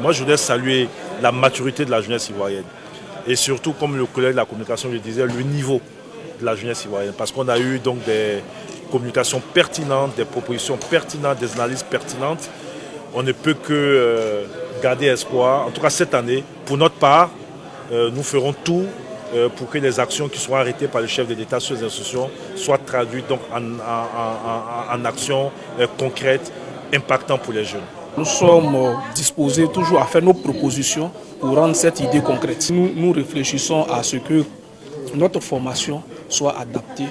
Moi, je voudrais saluer la maturité de la jeunesse ivoirienne. Et surtout, comme le collègue de la communication le disait, le niveau de la jeunesse ivoirienne. Parce qu'on a eu donc des communications pertinentes, des propositions pertinentes, des analyses pertinentes. On ne peut que garder espoir. En tout cas, cette année, pour notre part, nous ferons tout pour que les actions qui seront arrêtées par le chef de l'État sur les institutions soient traduites donc, en actions concrètes, impactantes pour les jeunes. Nous sommes disposés toujours à faire nos propositions pour rendre cette idée concrète. Nous réfléchissons à ce que notre formation soit adaptée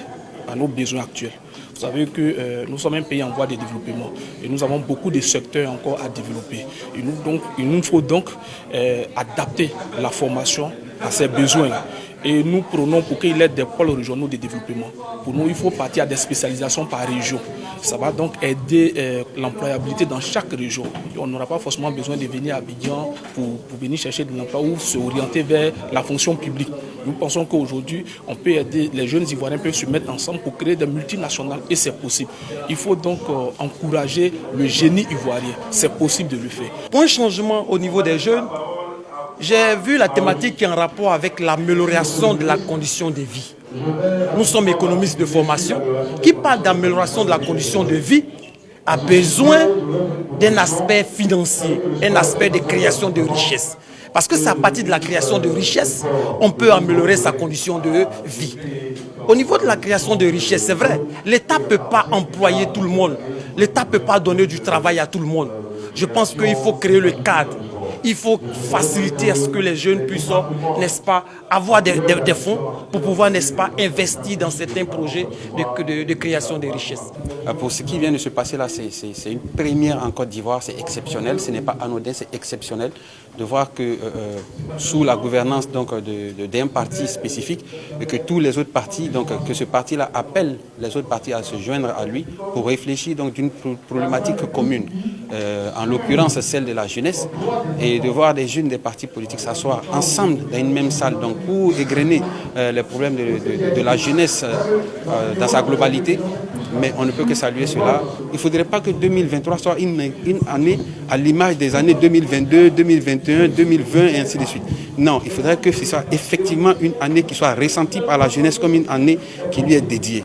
à nos besoins actuels. Vous savez que nous sommes un pays en voie de développement et nous avons beaucoup de secteurs encore à développer. Il nous faut donc adapter la formation à ces besoins-là. Et nous prenons pour qu'il y ait des pôles régionaux de développement. Pour nous, il faut partir à des spécialisations par région. Ça va donc aider l'employabilité dans chaque région. On n'aura pas forcément besoin de venir à Abidjan pour venir chercher de l'emploi ou se orienter vers la fonction publique. Nous pensons qu'aujourd'hui, on peut aider, les jeunes Ivoiriens peuvent se mettre ensemble pour créer des multinationales et c'est possible. Il faut donc encourager le génie ivoirien. C'est possible de le faire. Pour un changement au niveau des jeunes, j'ai vu la thématique qui est en rapport avec l'amélioration de la condition de vie. Nous sommes économistes de formation. Qui parle d'amélioration de la condition de vie a besoin d'un aspect financier, un aspect de création de richesse. Parce que c'est à partir de la création de richesse, on peut améliorer sa condition de vie. Au niveau de la création de richesse, c'est vrai, l'État ne peut pas employer tout le monde. L'État ne peut pas donner du travail à tout le monde. Je pense qu'il faut créer le cadre. Il faut faciliter à ce que les jeunes puissent, n'est-ce pas, avoir des fonds pour pouvoir, n'est-ce pas, investir dans certains projets de création de richesses. Pour ce qui vient de se passer là, c'est une première en Côte d'Ivoire, c'est exceptionnel, ce n'est pas anodin, c'est exceptionnel de voir que sous la gouvernance d'un parti spécifique, et que tous les autres partis, donc que ce parti-là appelle les autres partis à se joindre à lui pour réfléchir donc d'une problématique commune, en l'occurrence celle de la jeunesse, et de voir des jeunes des partis politiques s'asseoir ensemble dans une même salle donc pour égrener les problèmes de la jeunesse dans sa globalité. Mais on ne peut que saluer cela. Il ne faudrait pas que 2023 soit une année à l'image des années 2022, 2021, 2020 et ainsi de suite. Non, il faudrait que ce soit effectivement une année qui soit ressentie par la jeunesse comme une année qui lui est dédiée.